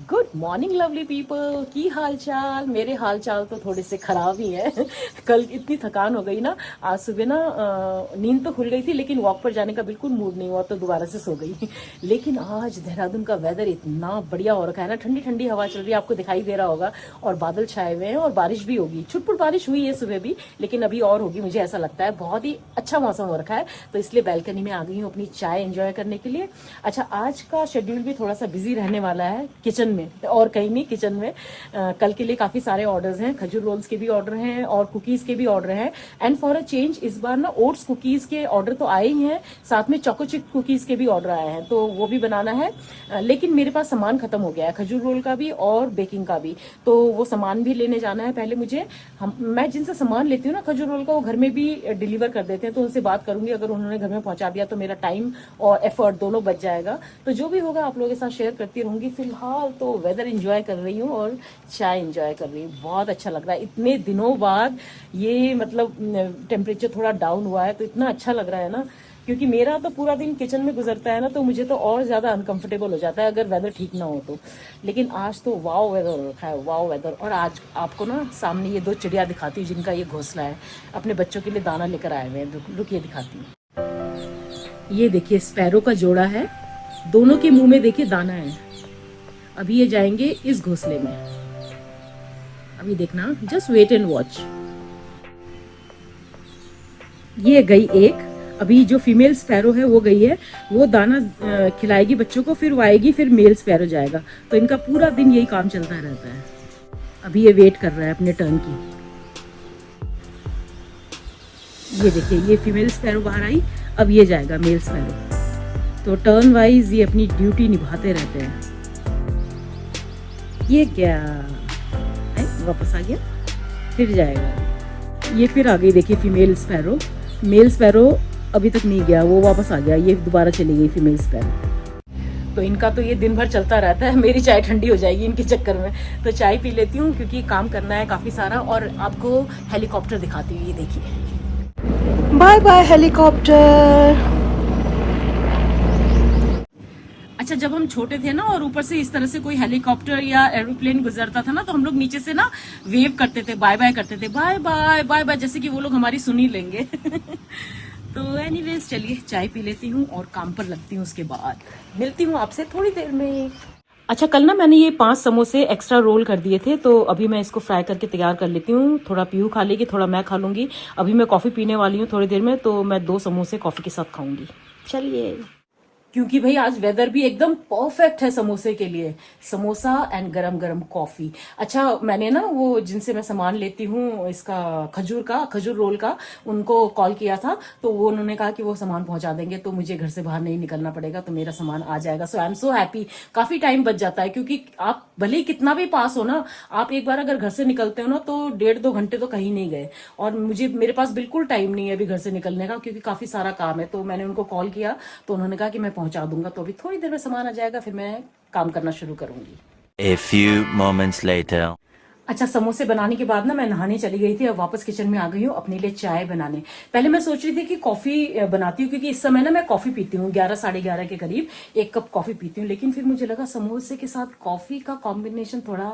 Good morning lovely people, की हाल चाल। मेरे हाल चाल तो थोड़े से खराब ही है। कल इतनी थकान हो गई ना, आज सुबह ना नींद तो खुल गई थी लेकिन वॉक पर जाने का बिल्कुल मूड नहीं हुआ तो दोबारा से सो गई। लेकिन आज देहरादून का वेदर इतना बढ़िया हो रखा है ना, ठंडी ठंडी हवा चल रही है, आपको दिखाई दे रहा होगा, और बादल छाए हुए हैं और बारिश भी होगी। छुटपुट बारिश हुई है सुबह भी, लेकिन अभी और होगी, मुझे ऐसा लगता है। बहुत ही अच्छा मौसम हो रखा है, तो इसलिए बैल्कनी में आ गई हूँ अपनी चाय एंजॉय करने के लिए। अच्छा, आज का शेड्यूल भी थोड़ा सा बिजी रहने वाला है किचन में, और कहीं नहीं, किचन में। कल के लिए काफी सारे ऑर्डर्स हैं, खजूर रोल्स के भी ऑर्डर हैं और कुकीज के भी ऑर्डर हैं। एंड फॉर अ चेंज इस बार ना ओट्स कुकीज के ऑर्डर तो आए ही हैं, साथ में चोको चिप कुकीज के भी ऑर्डर आए हैं, तो वो भी बनाना है। लेकिन मेरे पास सामान खत्म हो गया है, खजूर रोल का भी और बेकिंग का भी, तो वो सामान भी लेने जाना है पहले मुझे। मैं जिनसे सामान लेती हूँ ना खजूर रोल का, वो घर में भी डिलीवर कर देते हैं, तो उनसे बात करूंगी, अगर उन्होंने घर में पहुंचा दिया तो मेरा टाइम और एफर्ट दोनों बच जाएगा। तो जो भी होगा आप लोगों के साथ शेयर करती रहूंगी। फिलहाल तो वेदर एंजॉय कर रही हूँ और चाय एंजॉय कर रही हूँ। बहुत अच्छा लग रहा है, इतने दिनों बाद ये मतलब टेम्परेचर थोड़ा डाउन हुआ है तो इतना अच्छा लग रहा है ना, क्योंकि मेरा तो पूरा दिन किचन में गुजरता है ना, तो मुझे तो और ज्यादा अनकंफर्टेबल हो जाता है अगर वेदर ठीक ना हो तो। लेकिन आज तो वाव वेदर हो रखा है, वाव वेदर। और आज आपको ना सामने ये दो चिड़िया दिखाती हूँ जिनका ये घोंसला है, अपने बच्चों के लिए दाना लेकर आए हुए हैं। रुकिए दिखाती हूँ। ये देखिए स्पैरो का जोड़ा है, दोनों के मुंह में देखिए दाना है। अभी ये जाएंगे इस घोंसले में, अभी देखना, जस्ट वेट एंड वॉच। ये गई एक, अभी जो फीमेल स्पैरो है वो गई है, वो दाना खिलाएगी बच्चों को, फिर वो आएगी, फिर मेल स्पैरो जाएगा। तो इनका पूरा दिन यही काम चलता रहता है। अभी ये वेट कर रहा है अपने टर्न की। ये देखिए ये फीमेल स्पैरो बाहर आई, अब ये जाएगा मेल स्पैरो। तो टर्न वाइज ये अपनी ड्यूटी निभाते रहते हैं। ये क्या है, वापस आ गया, फिर जाएगा। ये फिर आ गई देखिए फीमेल स्पैरो। मेल स्पैरो अभी तक नहीं गया, वो वापस आ गया, ये दोबारा चली गई फीमेल स्पैरो। तो इनका तो ये दिन भर चलता रहता है। मेरी चाय ठंडी हो जाएगी इनके चक्कर में, तो चाय पी लेती हूँ क्योंकि काम करना है काफी सारा। और आपको हेलीकॉप्टर दिखाती हूँ, ये देखिए। Bye bye helicopter. अच्छा, जब हम छोटे थे ना और ऊपर से इस तरह से कोई हेलीकॉप्टर या एरोप्लेन गुजरता था ना, तो हम लोग नीचे से ना वेव करते थे, बाय बाय करते थे, बाय बाय बाय बाय, जैसे कि वो लोग हमारी सुन ही लेंगे। तो एनीवेज चलिए चाय पी लेती हूँ और काम पर लगती हूँ, उसके बाद मिलती हूँ आपसे थोड़ी देर में। अच्छा, कल ना मैंने ये 5 समोसे एक्स्ट्रा रोल कर दिए थे, तो अभी मैं इसको फ्राई करके तैयार कर लेती हूँ। थोड़ा पीहू खा लेगी, थोड़ा मैं खा लूंगी। अभी मैं कॉफी पीने वाली हूँ थोड़ी देर में, तो मैं 2 समोसे कॉफी के साथ खाऊंगी। चलिए, क्योंकि भाई आज वेदर भी एकदम परफेक्ट है समोसे के लिए, समोसा एंड गरम गरम कॉफी। अच्छा, मैंने ना वो जिनसे मैं सामान लेती हूँ इसका खजूर रोल का, उनको कॉल किया था, तो वो उन्होंने कहा कि वो सामान पहुंचा देंगे, तो मुझे घर से बाहर नहीं निकलना पड़ेगा, तो मेरा सामान आ जाएगा। सो आई एम सो हैप्पी। काफी टाइम बच जाता है, क्योंकि आप भले ही कितना भी पास हो ना, आप एक बार अगर घर से निकलते हो ना तो 1.5-2 घंटे तो कहीं नहीं गए। और मेरे पास बिल्कुल टाइम नहीं है अभी घर से निकलने का, क्योंकि काफी सारा काम है। तो मैंने उनको कॉल किया, तो उन्होंने कहा कि मैं पहुंचा दूंगा, तो अभी थोड़ी देर में सामान आ जाएगा, फिर मैं काम करना शुरू करूंगी। A few moments later. अच्छा, समोसे बनाने के बाद ना मैं नहाने चली गई थी, अब वापस किचन में आ गई हूँ अपने लिए चाय बनाने। पहले मैं सोच रही थी कि कॉफी बनाती हूँ, क्योंकि इस समय ना मैं कॉफी पीती हूँ 11-11:30 के करीब 1 कप कॉफी पीती हूँ। लेकिन फिर मुझे लगा समोसे के साथ कॉफी का कॉम्बिनेशन थोड़ा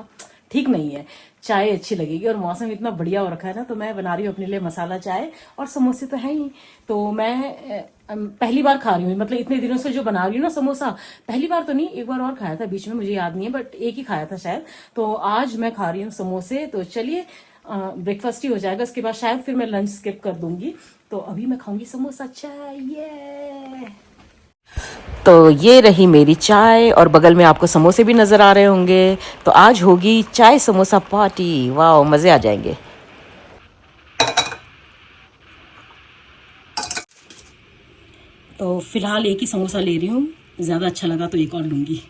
ठीक नहीं है, चाय अच्छी लगेगी। और मौसम इतना बढ़िया हो रखा है ना, तो मैं बना रही हूँ अपने लिए मसाला चाय, और समोसे तो है ही। तो मैं पहली बार खा रही हूँ, मतलब इतने दिनों से जो बना रही हूँ ना समोसा, पहली बार तो नहीं, एक बार और खाया था बीच में, मुझे याद नहीं है, बट एक ही खाया था शायद। तो आज मैं खा रही हूँ समोसे। तो चलिए, ब्रेकफास्ट ही हो जाएगा, उसके बाद शायद फिर मैं लंच स्किप कर दूंगी। तो अभी मैं खाऊंगी समोसा चाय। ये तो ये रही मेरी चाय, और बगल में आपको समोसे भी नजर आ रहे होंगे। तो आज होगी चाय समोसा पार्टी, वाह मजे आ जाएंगे। तो फिलहाल एक ही समोसा ले रही हूँ, ज्यादा अच्छा लगा तो एक और लूंगी।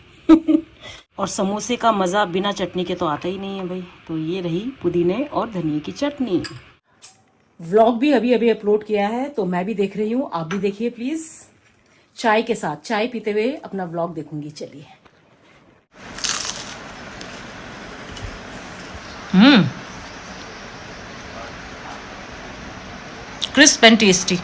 और समोसे का मज़ा बिना चटनी के तो आता ही नहीं है भाई। तो ये रही पुदीने और धनिए की चटनी। व्लॉग भी अभी अभी अपलोड किया है तो मैं भी देख रही हूँ, आप भी देखिए प्लीज़। चाय के साथ, चाय पीते हुए अपना व्लॉग देखूंगी। चलिए। Crisp and tasty.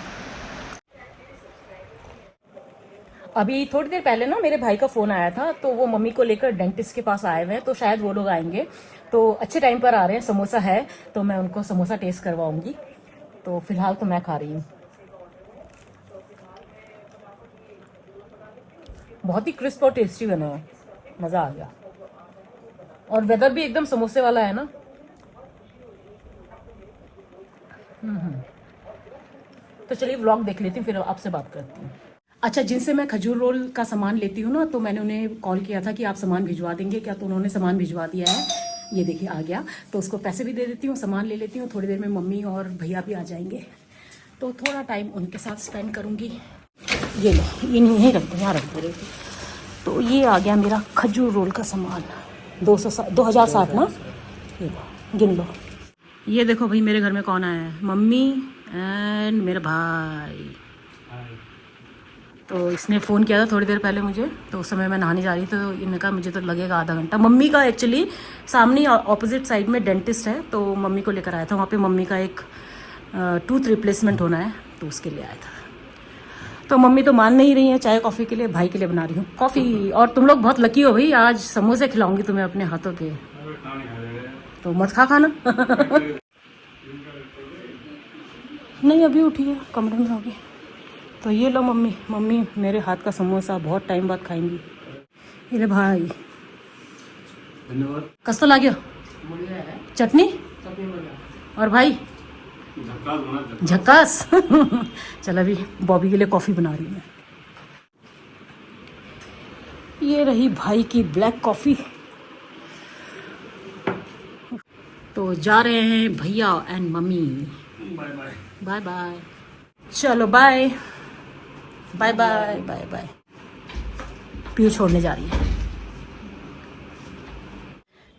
अभी थोड़ी देर पहले ना मेरे भाई का फ़ोन आया था, तो वो मम्मी को लेकर डेंटिस्ट के पास आए हुए हैं, तो शायद वो लोग आएंगे। तो अच्छे टाइम पर आ रहे हैं, समोसा है तो मैं उनको समोसा टेस्ट करवाऊंगी। तो फिलहाल तो मैं खा रही हूँ। बहुत ही क्रिस्प और टेस्टी बना है, मज़ा आ गया। और वेदर भी एकदम समोसे वाला है ना। तो चलिए व्लॉग देख लेती हूँ, फिर आपसे बात करती हूँ। अच्छा, जिनसे मैं खजूर रोल का सामान लेती हूँ ना, तो मैंने उन्हें कॉल किया था कि आप सामान भिजवा देंगे क्या, तो उन्होंने सामान भिजवा दिया है। ये देखिए आ गया। तो उसको पैसे भी दे देती हूँ, सामान ले लेती हूँ। थोड़ी देर में मम्मी और भैया भी आ जाएंगे, तो थोड़ा टाइम उनके साथ स्पेंड करूँगी। ये लो, ये नहीं रख दो, यहाँ रख दो। तो ये आ गया मेरा खजूर रोल का सामान। 2060 ना। ये लो, गिन लो। ये देखो भाई मेरे घर में कौन आया है, मम्मी एंड मेरा भाई। तो इसने फ़ोन किया था थोड़ी देर पहले मुझे, तो उस समय मैं नहाने जा रही थी, तो इन्होंने कहा मुझे तो लगेगा आधा घंटा। मम्मी का एक्चुअली सामने ऑपोजिट साइड में डेंटिस्ट है, तो मम्मी को लेकर आया था। वहाँ पे मम्मी का एक टूथ रिप्लेसमेंट होना है, तो उसके लिए आया था। तो मम्मी तो मान नहीं रही है चाय कॉफ़ी के लिए, भाई के लिए बना रही हूँ कॉफ़ी। और तुम लोग बहुत लकी हो भाई, आज समोसे खिलाऊंगी तुम्हें अपने हाथों के, तो मत खाना। नहीं अभी उठी है, कमरे में होगी। तो ये लो मम्मी, मम्मी मेरे हाथ का समोसा बहुत टाइम बाद खाएंगी। ये ले भाई, धन्यवाद। कस्तो लाग्यो चटनी? और भाई झक्कास। चल अभी बॉबी के लिए कॉफ़ी बना रही हूँ मैं। ये रही भाई की ब्लैक कॉफ़ी। तो जा रहे हैं भैया and mummy. Bye bye. Bye bye. चलो bye bye bye bye bye. Piyu छोड़ने जा रही है।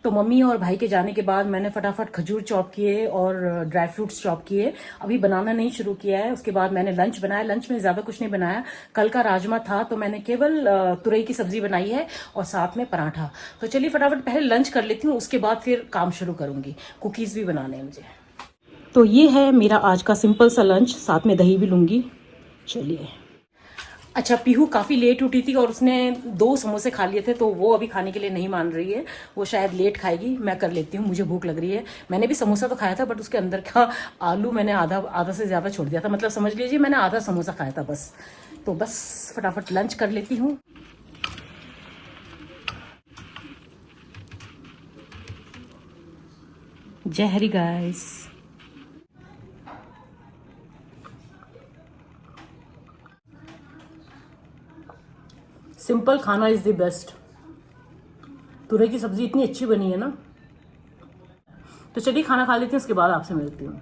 तो मम्मी और भाई के जाने के बाद मैंने फटाफट खजूर चॉप किए और ड्राई फ्रूट्स चॉप किए। अभी बनाना नहीं शुरू किया है। उसके बाद मैंने लंच बनाया। लंच में ज़्यादा कुछ नहीं बनाया, कल का राजमा था, तो मैंने केवल तुरई की सब्जी बनाई है और साथ में पराठा। तो चलिए फटाफट पहले लंच कर लेती हूँ, उसके बाद फिर काम शुरू करूँगी। कुकीज़ भी बनाने हैं मुझे। तो ये है मेरा आज का सिंपल सा लंच, साथ में दही भी लूँगी। चलिए। अच्छा, पीहू काफ़ी लेट उठी थी और उसने 2 समोसे खा लिए थे, तो वो अभी खाने के लिए नहीं मान रही है। वो शायद लेट खाएगी, मैं कर लेती हूँ, मुझे भूख लग रही है। मैंने भी समोसा तो खाया था, बट उसके अंदर का आलू मैंने आधा से ज़्यादा छोड़ दिया था। मतलब समझ लीजिए मैंने आधा समोसा खाया था बस। तो बस फटाफट लंच कर लेती हूँ। जय हरि गाइस। सिंपल खाना इज़ द बेस्ट। तुरई की सब्जी इतनी अच्छी बनी है ना। तो चलिए खाना खा लेते हैं, उसके बाद आपसे मिलती हूँ।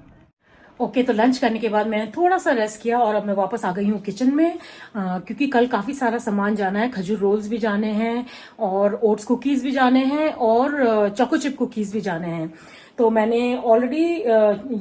ओके, तो लंच करने के बाद मैंने थोड़ा सा रेस्ट किया और अब मैं वापस आ गई हूँ किचन में, क्योंकि कल काफ़ी सारा सामान जाना है। खजूर रोल्स भी जाने हैं और ओट्स कुकीज़ भी जाने हैं और चोको चिप कुकीज़ भी जाने हैं। तो मैंने ऑलरेडी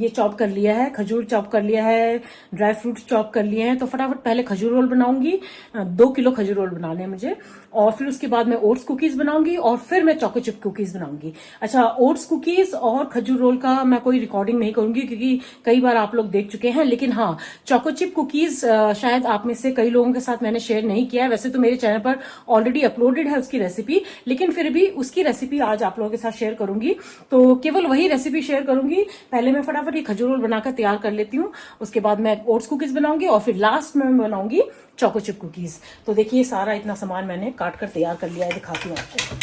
ये चॉप कर लिया है, खजूर चॉप कर लिया है, ड्राई फ्रूट्स चॉप कर लिए हैं। तो फटाफट पहले खजूर रोल बनाऊंगी। 2 किलो खजूर रोल बनाने हैं मुझे, और फिर उसके बाद मैं ओट्स कुकीज़ बनाऊंगी और फिर मैं चोको चिप कुकीज़ बनाऊंगी। अच्छा, ओट्स कुकीज़ और खजूर रोल का मैं कोई रिकॉर्डिंग नहीं करूंगी, क्योंकि कई बार आप लोग देख चुके हैं। लेकिन हाँ, चोको चिप कुकीज़ शायद आप में से कई लोगों के साथ मैंने शेयर नहीं किया है। वैसे तो मेरे चैनल पर ऑलरेडी अपलोडेड है उसकी रेसिपी, लेकिन फिर भी उसकी रेसिपी आज आप लोगों के साथ शेयर करूंगी। तो केवल वही रेसिपी शेयर करूंगी। पहले मैं फटाफट ये खजूर रोल बनाकर तैयार कर लेती हूँ, उसके बाद मैं ओट्स कुकीज़ बनाऊंगी और फिर लास्ट में मैं बनाऊंगी चोको चिप कुकीज़। तो देखिए सारा इतना सामान मैंने काट कर तैयार कर लिया है, दिखाती हूँ आपको।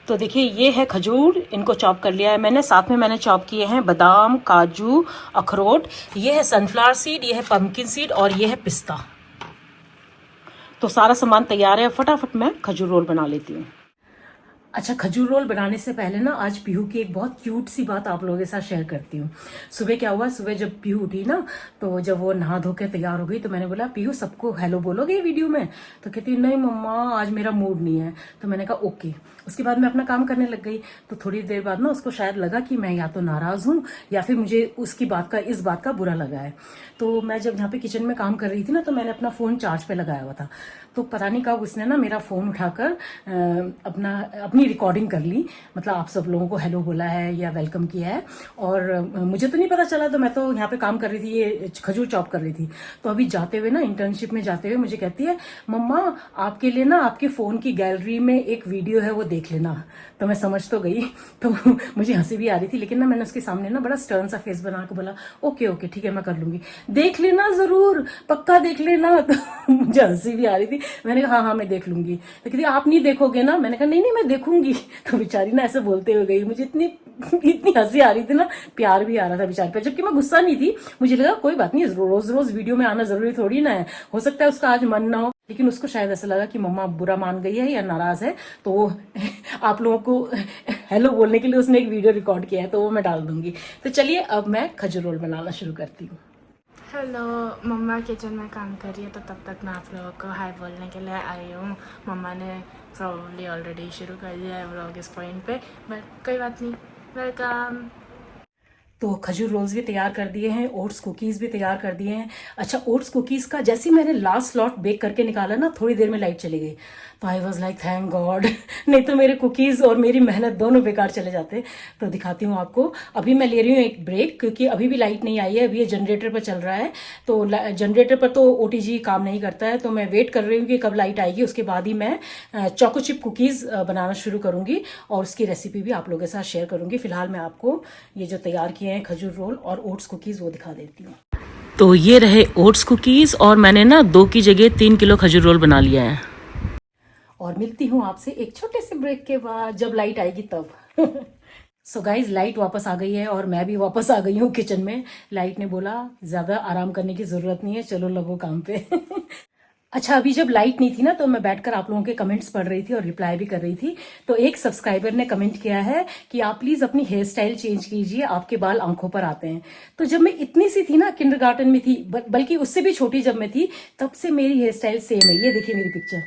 तो देखिए ये है खजूर, इनको चॉप कर लिया है मैंने। साथ में मैंने चॉप किए हैं बादाम, काजू, अखरोट। ये है सनफ्लावर सीड, ये है पम्पकिन सीड और ये है पिस्ता। तो सारा सामान तैयार है, फटाफट मैं खजूर रोल बना लेती हूँ। अच्छा, खजूर रोल बनाने से पहले ना आज पीहू की एक बहुत क्यूट सी बात आप लोगों के साथ शेयर करती हूँ। सुबह क्या हुआ, सुबह जब पीहू उठी ना, तो जब वो नहा धो के तैयार हो गई तो मैंने बोला पीहू सबको हेलो बोलोगे वीडियो में? तो कहती नहीं मम्मा आज मेरा मूड नहीं है। तो मैंने कहा ओके। उसके बाद मैं अपना काम करने लग गई। तो थोड़ी देर बाद ना उसको शायद लगा कि मैं या तो नाराज हूँ या फिर मुझे इस बात का बुरा लगा है। तो मैं जब यहाँ पे किचन में काम कर रही थी ना, तो मैंने अपना फ़ोन चार्ज पे लगाया हुआ था। तो पता नहीं कब उसने ना मेरा फ़ोन उठाकर अपनी रिकॉर्डिंग कर ली, मतलब आप सब लोगों को हेलो बोला है या वेलकम किया है। और मुझे तो नहीं पता चला, तो मैं तो यहाँ पे काम कर रही थी, ये खजूर चॉप कर रही थी। तो अभी जाते हुए ना, इंटर्नशिप में जाते हुए मुझे कहती है मम्मा आपके लिए ना आपके फ़ोन की गैलरी में एक वीडियो है, वो देख लेना। तो मैं समझ तो गई, तो मुझे हंसी भी आ रही थी, लेकिन ना मैंने उसके सामने ना बड़ा स्टर्न सा फेस बना के बोला ओके ओके ठीक है मैं कर लूंगी, देख लेना जरूर, पक्का देख लेना। तो मुझे हंसी भी आ रही थी। मैंने कहा हाँ मैं देख लूंगी। तो कहती आप नहीं देखोगे ना? मैंने कहा नहीं मैं देखूंगी। तो बेचारी ना ऐसे बोलते हुए गई। मुझे इतनी हंसी आ रही थी ना, प्यार भी आ रहा था बेचारी पे, जबकि मैं गुस्सा नहीं थी। मुझे लगा कोई बात नहीं, रोज रोज वीडियो में आना जरूरी थोड़ी ना है, हो सकता है उसका आज मन ना हो, लेकिन उसको शायद ऐसा लगा कि मम्मा बुरा मान गई है या नाराज है, तो आप लोगों को हेलो बोलने के लिए उसने एक वीडियो रिकॉर्ड किया है, तो वो मैं डाल दूंगी। तो चलिए अब मैं खजूर रोल बनाना शुरू करती हूँ। हेलो, मम्मा किचन में काम कर रही है, तो तब तक मैं आप लोगों को हाय बोलने के लिए आई हूँ। मम्मा ने प्रॉब्ली ऑलरेडी शुरू कर दिया है व्लॉग इस पॉइंट पे, बट कोई बात नहीं, वेलकम। तो खजूर रोल्स भी तैयार कर दिए हैं, ओट्स कुकीज़ भी तैयार कर दिए हैं। अच्छा, ओट्स कुकीज़ का जैसे ही मैंने लास्ट स्लॉट बेक करके निकाला ना, थोड़ी देर में लाइट चली गई। तो I was like thank God, नहीं तो मेरे कुकीज़ और मेरी मेहनत दोनों बेकार चले जाते। तो दिखाती हूँ आपको। अभी मैं ले रही हूँ एक ब्रेक, क्योंकि अभी भी लाइट नहीं आई है, अभी ये जनरेटर पर चल रहा है। तो जनरेटर पर तो OTG काम नहीं करता है, तो मैं वेट कर रही हूँ कि कब लाइट आएगी, उसके बाद ही मैं चोको चिप कुकीज़ बनाना शुरू करूँगी और उसकी रेसिपी भी आप लोगों के साथ शेयर करूँगी। फिलहाल मैं आपको ये जो तैयार किए हैं खजूर रोल और ओट्स कुकीज़ वो दिखा देती हूँ। तो ये रहे ओट्स कुकीज़ और मैंने ना 2 की जगह 3 किलो खजूर रोल बना लिया है। और मिलती हूँ आपसे एक छोटे से ब्रेक के बाद, जब लाइट आएगी तब। सो गाइज, लाइट वापस आ गई है और मैं भी वापस आ गई हूँ किचन में। लाइट ने बोला ज़्यादा आराम करने की ज़रूरत नहीं है, चलो लगो काम पे। अच्छा, अभी जब लाइट नहीं थी ना, तो मैं बैठकर आप लोगों के कमेंट्स पढ़ रही थी और रिप्लाई भी कर रही थी। तो एक सब्सक्राइबर ने कमेंट किया है कि आप प्लीज़ अपनी हेयर स्टाइल चेंज कीजिए, आपके बाल आंखों पर आते हैं। तो जब मैं इतनी सी थी ना, किंडरगार्टन में थी, बल्कि उससे भी छोटी जब मैं थी, तब से मेरी हेयर स्टाइल सेम है। ये देखिए मेरी पिक्चर,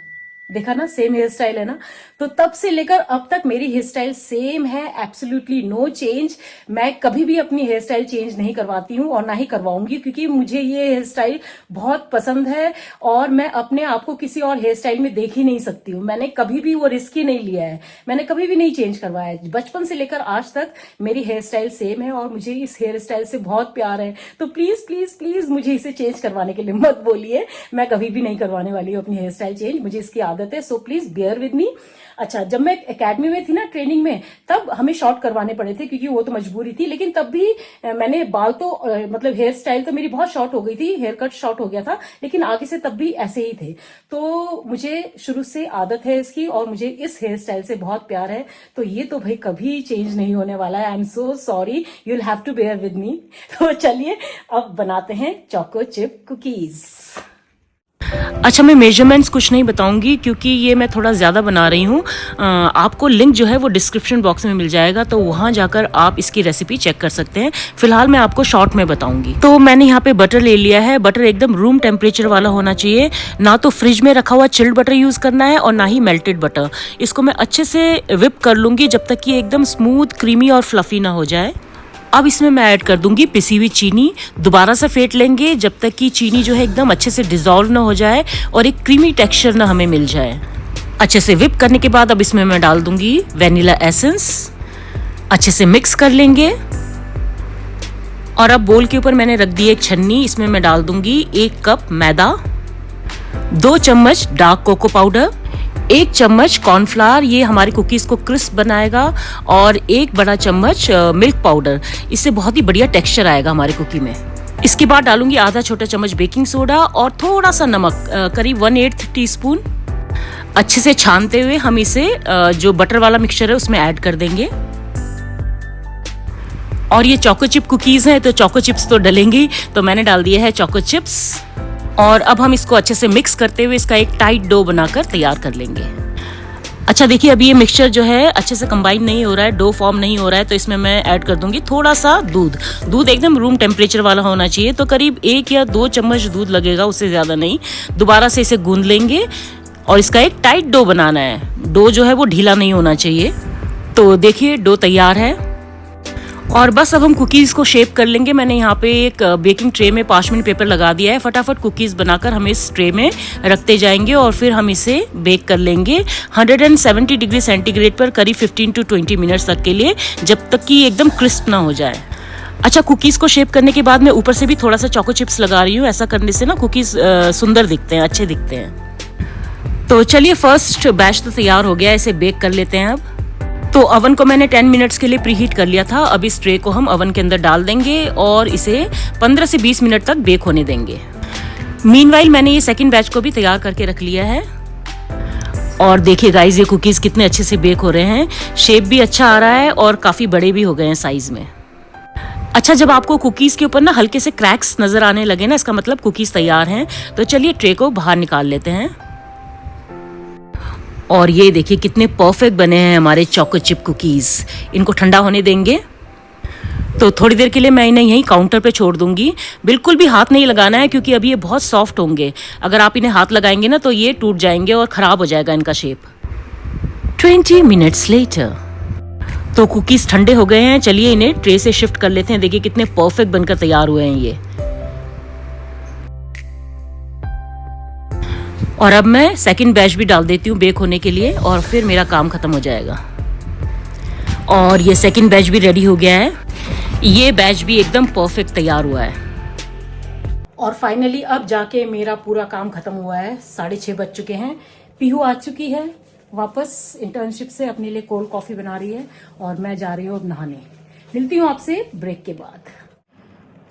देखा ना, सेम हेयर स्टाइल है ना। तो तब से लेकर अब तक मेरी हेयर स्टाइल सेम है, एब्सोल्युटली नो चेंज। मैं कभी भी अपनी हेयर स्टाइल चेंज नहीं करवाती हूँ और ना ही करवाऊंगी, क्योंकि मुझे ये हेयर स्टाइल बहुत पसंद है और मैं अपने आप को किसी और हेयर स्टाइल में देख ही नहीं सकती हूँ। मैंने कभी भी वो रिस्क ही नहीं लिया है, मैंने कभी भी नहीं चेंज करवाया है। बचपन से लेकर आज तक मेरी हेयर स्टाइल सेम है और मुझे इस हेयर स्टाइल से बहुत प्यार है। तो प्लीज प्लीज प्लीज मुझे इसे चेंज करवाने के लिए मत बोलिए, मैं कभी भी नहीं करवाने वाली हूँ अपनी हेयर स्टाइल चेंज, मुझे इसकी आदत है। So please bear with me. अच्छा, जब मैं एकेडमी में थी ना, ट्रेनिंग में, तब हमें शॉर्ट करवाने पड़े थे, क्योंकि वो तो मजबूरी थी। लेकिन तब भी मैंने बाल तो मतलब हेयर स्टाइल तो मेरी बहुत शॉर्ट हो गई थी, हेयर कट शॉर्ट हो गया था, लेकिन आगे से तब भी ऐसे ही थे। तो मुझे शुरू से आदत है इसकी और मुझे इस हेयर स्टाइल से बहुत प्यार है। तो ये तो भाई कभी चेंज नहीं होने वाला है। I am so sorry, you will have to bear with me. तो चलिए अब बनाते हैं चोको चिप कुकीज। अच्छा, मैं मेजरमेंट्स कुछ नहीं बताऊंगी, क्योंकि ये मैं थोड़ा ज़्यादा बना रही हूँ। आपको लिंक जो है वो डिस्क्रिप्शन बॉक्स में मिल जाएगा, तो वहाँ जाकर आप इसकी रेसिपी चेक कर सकते हैं। फिलहाल मैं आपको शॉर्ट में बताऊंगी। तो मैंने यहाँ पे बटर ले लिया है। बटर एकदम रूम टेम्परेचर वाला होना चाहिए, ना तो फ्रिज में रखा हुआ चिल्ड बटर यूज़ करना है और ना ही मेल्टेड बटर। इसको मैं अच्छे से विप कर लूँगी जब तक कि एकदम स्मूथ, क्रीमी और फ्लफी ना हो जाए। अब इसमें मैं ऐड कर दूंगी पिसी हुई चीनी। दोबारा से फेंट लेंगे जब तक कि चीनी जो है एकदम अच्छे से डिजोल्व ना हो जाए और एक क्रीमी टेक्सचर ना हमें मिल जाए। अच्छे से विप करने के बाद अब इसमें मैं डाल दूंगी वेनिला एसेंस। अच्छे से मिक्स कर लेंगे और अब बोल के ऊपर मैंने रख दी एक छन्नी। इसमें मैं डाल दूंगी 1 कप मैदा, 2 चम्मच डार्क कोको पाउडर, 1 चम्मच कॉर्नफ्लावर, ये हमारी कुकीज़ को क्रिस्प बनाएगा, और 1 बड़ा चम्मच मिल्क पाउडर। इससे बहुत ही बढ़िया टेक्सचर आएगा हमारी कुकी में। इसके बाद डालूंगी आधा छोटा चम्मच बेकिंग सोडा और थोड़ा सा नमक, करीब 1/8 टीस्पून। अच्छे से छानते हुए हम इसे जो बटर वाला मिक्सचर है उसमें ऐड कर देंगे। और ये चोको चिप कुकीज़ हैं, तो चोको चिप्स तो डलेंगी, तो मैंने डाल दिया है चोको चिप्स। और अब हम इसको अच्छे से मिक्स करते हुए इसका एक टाइट डो बनाकर तैयार कर लेंगे। अच्छा देखिए, अभी ये मिक्सचर जो है अच्छे से कंबाइन नहीं हो रहा है, डो फॉर्म नहीं हो रहा है, तो इसमें मैं ऐड कर दूंगी थोड़ा सा दूध। दूध एकदम रूम टेम्परेचर वाला होना चाहिए, तो करीब 1 या 2 चम्मच दूध लगेगा, उससे ज़्यादा नहीं। दोबारा से इसे गूंद लेंगे और इसका एक टाइट डो बनाना है। डो जो है वो ढीला नहीं होना चाहिए। तो देखिए डो तैयार है और बस अब हम कुकीज़ को शेप कर लेंगे। मैंने यहाँ पे एक बेकिंग ट्रे में पार्चमेंट पेपर लगा दिया है। फटाफट कुकीज़ बनाकर हम इस ट्रे में रखते जाएंगे और फिर हम इसे बेक कर लेंगे 170 डिग्री सेंटीग्रेड पर करीब 15 to 20 मिनट्स तक के लिए, जब तक कि एकदम क्रिस्प ना हो जाए। अच्छा, कुकीज़ को शेप करने के बाद मैं ऊपर से भी थोड़ा सा चोको चिप्स लगा रही हूँ। ऐसा करने से ना कुकीज़ सुंदर दिखते हैं, अच्छे दिखते हैं। तो चलिए, फर्स्ट बैच तो तैयार हो गया, इसे बेक कर लेते हैं अब। तो ओवन को मैंने 10 मिनट्स के लिए प्रीहीट कर लिया था। अब इस ट्रे को हम ओवन के अंदर डाल देंगे और इसे 15 से 20 मिनट तक बेक होने देंगे। मीनवाइल मैंने ये सेकंड बैच को भी तैयार करके रख लिया है। और देखिए गाइस, ये कुकीज़ कितने अच्छे से बेक हो रहे हैं, शेप भी अच्छा आ रहा है और काफ़ी बड़े भी हो गए हैं साइज़ में। अच्छा, जब आपको कुकीज़ के ऊपर ना हल्के से क्रैक्स नज़र आने लगे ना, इसका मतलब कुकीज़ तैयार हैं। तो चलिए ट्रे को बाहर निकाल लेते हैं। और ये देखिए कितने परफेक्ट बने हैं हमारे चोको चिप कुकीज़। इनको ठंडा होने देंगे। तो थोड़ी देर के लिए मैं इन्हें यहीं काउंटर पे छोड़ दूंगी। बिल्कुल भी हाथ नहीं लगाना है, क्योंकि अभी ये बहुत सॉफ्ट होंगे। अगर आप इन्हें हाथ लगाएंगे ना तो ये टूट जाएंगे और ख़राब हो जाएगा इनका शेप। 20 minutes later. तो कुकीज़ ठंडे हो गए हैं। चलिए इन्हें ट्रे से शिफ्ट कर लेते हैं। देखिए कितने परफेक्ट बनकर तैयार हुए हैं ये। और अब मैं सेकंड बैच भी डाल देती हूँ बेक होने के लिए और फिर मेरा काम खत्म हो जाएगा। और ये सेकंड बैच भी रेडी हो गया है। ये बैच भी एकदम परफेक्ट तैयार हुआ है। और फाइनली अब जाके मेरा पूरा काम खत्म हुआ है। 6:30 बज चुके हैं। पीहू आ चुकी है वापस इंटर्नशिप से, अपने लिए कोल्ड कॉफ़ी बना रही है और मैं जा रही हूँ अब नहाने। मिलती हूँ आपसे ब्रेक के बाद।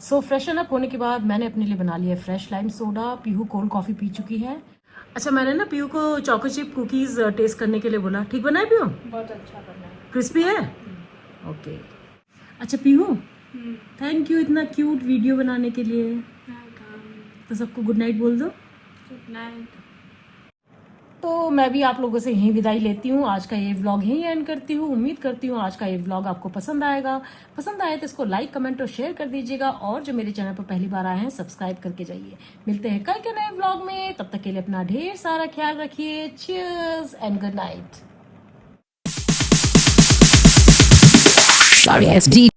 सो फ्रेशन अप होने के बाद मैंने अपने लिए बना लिया fresh lime soda. Pihu cold coffee P चुकी है। अच्छा, मैंने ना पीहू को चोको चिप कुकीज़ टेस्ट करने के लिए बोला। ठीक बना है पीहू? बहुत अच्छा बना है। क्रिस्पी है? ओके। अच्छा पीहू, थैंक यू इतना क्यूट वीडियो बनाने के लिए। तो सबको गुड नाइट बोल दो। Good night. तो मैं भी आप लोगों से यहीं विदाई लेती हूँ। आज का ये व्लॉग यहीं एंड करती हूँ। उम्मीद करती हूँ आज का ये व्लॉग आपको पसंद आएगा। पसंद आए तो इसको लाइक, कमेंट और शेयर कर दीजिएगा। और जो मेरे चैनल पर पहली बार आए हैं, सब्सक्राइब करके जाइए। मिलते हैं कल के नए व्लॉग में। तब तक के लिए अपना ढेर सारा ख्याल रखिए। Cheers and good night.